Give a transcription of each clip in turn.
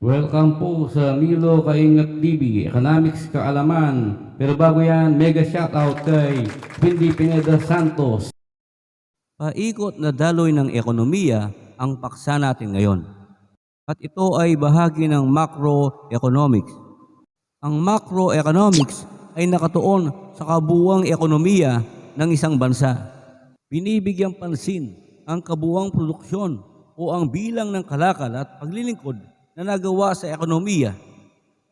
Welcome po sa Milo Kaingat TV, Economics Kaalaman. Pero bago yan, mega shoutout kay Windy Pineda Santos. Paikot na daloy ng ekonomiya ang paksa natin ngayon. At ito ay bahagi ng macroeconomics. Ang macroeconomics ay nakatuon sa kabuuang ekonomiya ng isang bansa. Binibigyang pansin ang kabuuang produksyon o ang bilang ng kalakal at paglilingkod na nagawa sa ekonomiya.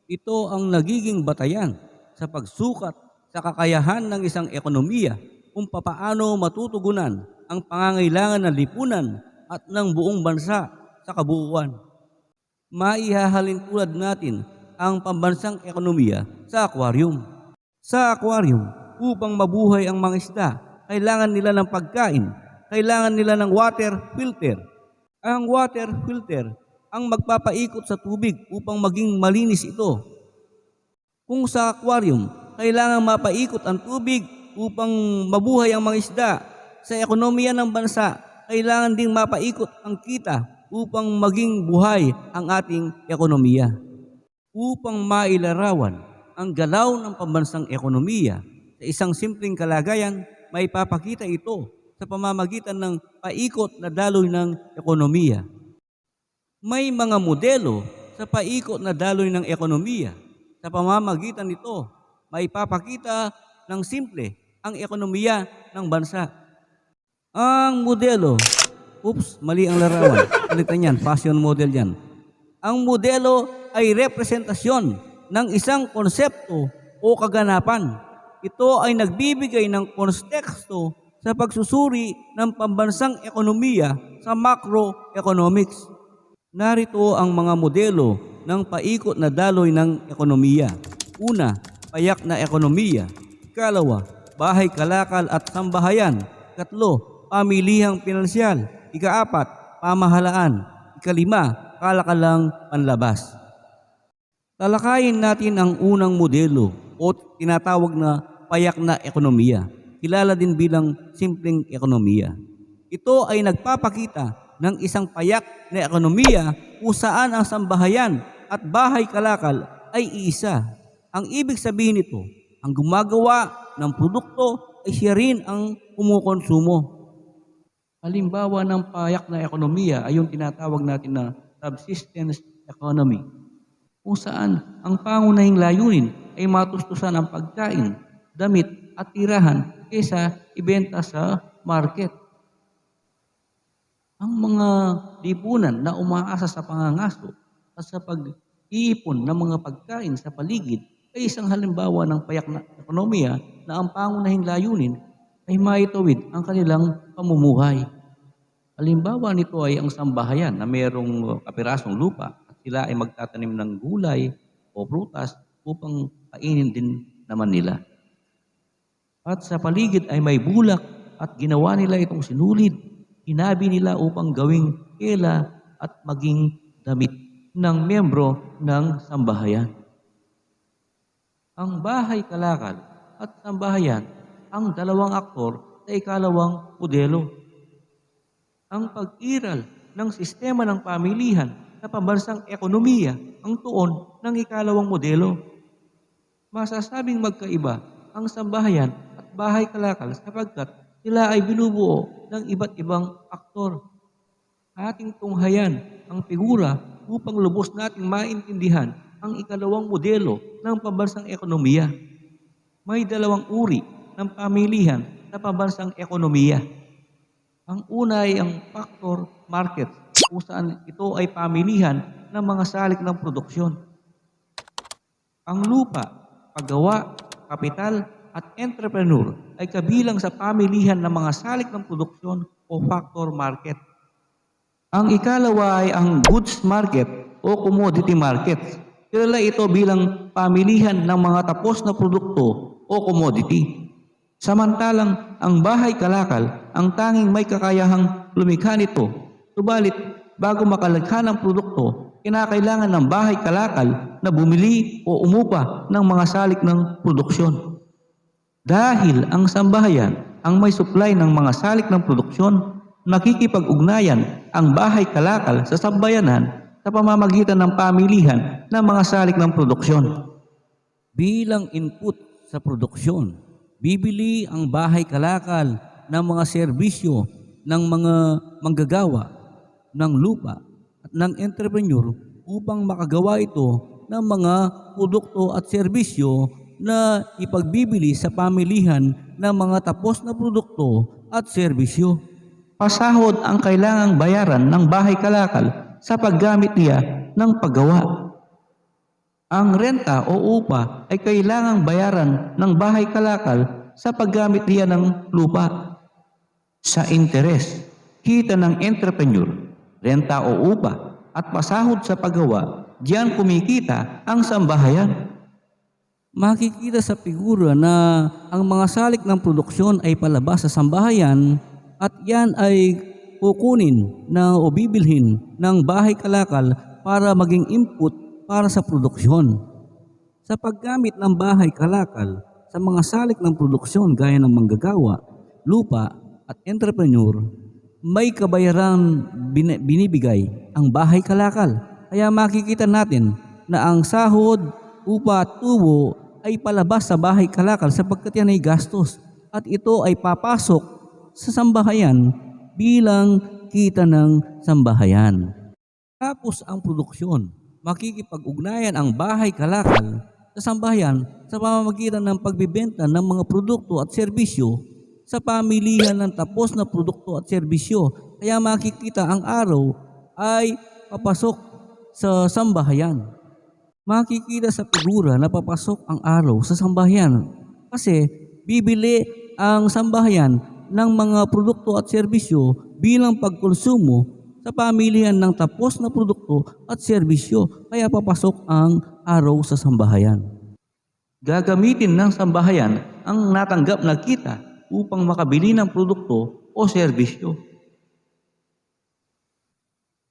Ito ang nagiging batayan sa pagsukat sa kakayahan ng isang ekonomiya kung papaano matutugunan ang pangangailangan ng lipunan at ng buong bansa sa kabuuan. Maihahalin tulad natin ang pambansang ekonomiya sa aquarium. Sa aquarium, upang mabuhay ang mga isda, kailangan nila ng pagkain, kailangan nila ng water filter. Ang water filter ang magpapaikot sa tubig upang maging malinis ito. Kung sa aquarium, kailangan mapaikot ang tubig upang mabuhay ang mga isda. Sa ekonomiya ng bansa, kailangan ding mapaikot ang kita upang maging buhay ang ating ekonomiya. Upang mailarawan ang galaw ng pambansang ekonomiya sa isang simpleng kalagayan, may papakita ito sa pamamagitan ng paikot na daloy ng ekonomiya. May mga modelo sa paikot na daloy ng ekonomiya. Sa pamamagitan nito, may papakita ng simple ang ekonomiya ng bansa. Ang modelo, mali ang larawan. Palitan yan, fashion model yan. Ang modelo ay representasyon ng isang konsepto o kaganapan. Ito ay nagbibigay ng konteksto sa pagsusuri ng pambansang ekonomiya sa macroeconomics. Narito ang mga modelo ng paikot na daloy ng ekonomiya. Una, payak na ekonomiya. Ikalawa, bahay kalakal at sambahayan. Ikatlo, pamilihang pinansyal. Ikaapat, pamahalaan. Ikalima, kalakalang panlabas. Talakayin natin ang unang modelo o tinatawag na payak na ekonomiya. Kilala din bilang simpleng ekonomiya. Ito ay nagpapakita ng isang payak na ekonomiya kung saan ang sambahayan at bahay kalakal ay iisa. Ang ibig sabihin nito, ang gumagawa ng produkto ay siya rin ang kumukonsumo. Halimbawa ng payak na ekonomiya ay yung tinatawag natin na subsistence economy, kung saan ang pangunahing layunin ay matustusan ang pagkain, damit at tirahan kaysa ibenta sa market. Ang mga lipunan na umaasa sa pangangaso at sa pag-iipon ng mga pagkain sa paligid ay isang halimbawa ng payak na ekonomiya na ang pangunahing layunin ay maitawid ang kanilang pamumuhay. Halimbawa nito ay ang sambahayan na mayroong kapirasong lupa at sila ay magtatanim ng gulay o prutas upang kainin din naman nila. At sa paligid ay may bulak at ginawa nila itong sinulid. Hinabi nila upang gawing tela at maging damit ng miyembro ng sambahayan. Ang bahay kalakal at sambahayan ang dalawang aktor sa ikalawang modelo. Ang pag-iral ng sistema ng pamilihan sa pambansang ekonomiya ang tuon ng ikalawang modelo. Masasabing magkaiba ang sambahayan at bahay kalakal sapagkat sila ay binubuo ng iba't ibang aktor. Ating tunghayan ang figura upang lubos nating maintindihan ang ikalawang modelo ng pambansang ekonomiya. May dalawang uri ng pamilihan sa pambansang ekonomiya. Ang una ay ang factor market, kung saan ito ay pamilihan ng mga salik ng produksyon. Ang lupa, paggawa, kapital, at entrepreneur ay kabilang sa pamilihan ng mga salik ng produksyon o factor market. Ang ikalawa ay ang goods market o commodity market. Kilala ito bilang pamilihan ng mga tapos na produkto o commodity. Samantalang ang bahay kalakal ang tanging may kakayahang lumikha nito. Subalit, bago makalikha ng produkto, kinakailangan ng bahay kalakal na bumili o umupa ng mga salik ng produksyon. Dahil ang sambahayan ang may supply ng mga salik ng produksyon, nakikipag-ugnayan ang bahay kalakal sa sambayanan sa pamamagitan ng pamilihan ng mga salik ng produksyon. Bilang input sa produksyon, bibili ang bahay kalakal ng mga serbisyo ng mga manggagawa ng lupa at ng entrepreneur upang makagawa ito ng mga produkto at serbisyo na ipagbibili sa pamilihan ng mga tapos na produkto at serbisyo. Pasahod ang kailangang bayaran ng bahay kalakal sa paggamit niya ng paggawa. Ang renta o upa ay kailangang bayaran ng bahay kalakal sa paggamit niya ng lupa. Sa interes, kita ng entrepreneur, renta o upa at pasahod sa paggawa, diyan kumikita ang sambahayan. Makikita sa figura na ang mga salik ng produksyon ay palabas sa sambahayan at yan ay kukunin na o bibilhin ng bahay kalakal para maging input para sa produksyon. Sa paggamit ng bahay kalakal sa mga salik ng produksyon gaya ng manggagawa, lupa at entrepreneur, may kabayarang binibigay ang bahay kalakal. Kaya makikita natin na ang sahod, upa at tubo ay palabas sa bahay kalakal sapagkat yan ay gastos at ito ay papasok sa sambahayan bilang kita ng sambahayan. Tapos ang produksyon, makikipag-ugnayan ang bahay kalakal sa sambahayan sa pamamagitan ng pagbibenta ng mga produkto at serbisyo sa pamilihan ng tapos na produkto at serbisyo. Kaya makikita ang araw ay papasok sa sambahayan. Makikita sa figura na papasok ang araw sa sambahayan kasi bibili ang sambahayan ng mga produkto at serbisyo bilang pagkonsumo sa pamilihan ng tapos na produkto at serbisyo. Kaya papasok ang araw sa sambahayan. Gagamitin ng sambahayan ang natanggap na kita upang makabili ng produkto o serbisyo.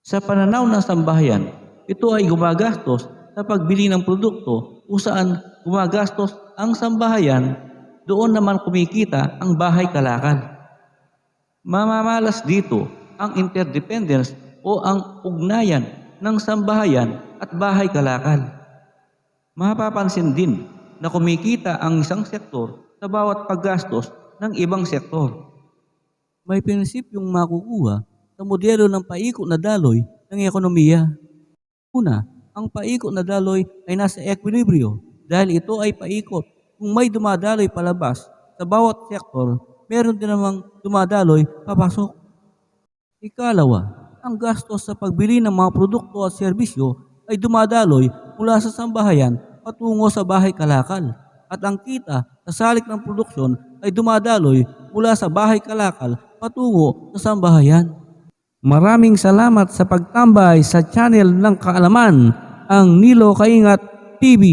Sa pananaw ng sambahayan, ito ay gumagastos sa pagbili ng produkto kung saan gumagastos ang sambahayan, doon naman kumikita ang bahay kalakal. Mamamalas dito ang interdependence o ang ugnayan ng sambahayan at bahay kalakal. Mapapansin din na kumikita ang isang sektor sa bawat paggastos ng ibang sektor. May prinsipyong makukuha sa modelo ng paikot na daloy ng ekonomiya. Una, ang paikot na daloy ay nasa ekwilibryo dahil ito ay paikot. Kung may dumadaloy palabas sa bawat sektor, meron din namang dumadaloy papasok. Ikalawa, ang gastos sa pagbili ng mga produkto at serbisyo ay dumadaloy mula sa sambahayan patungo sa bahay kalakal. At ang kita sa salik ng produksyon ay dumadaloy mula sa bahay kalakal patungo sa sambahayan. Maraming salamat sa pagtambay sa channel ng kaalaman, ang Nilo Kaingat TV.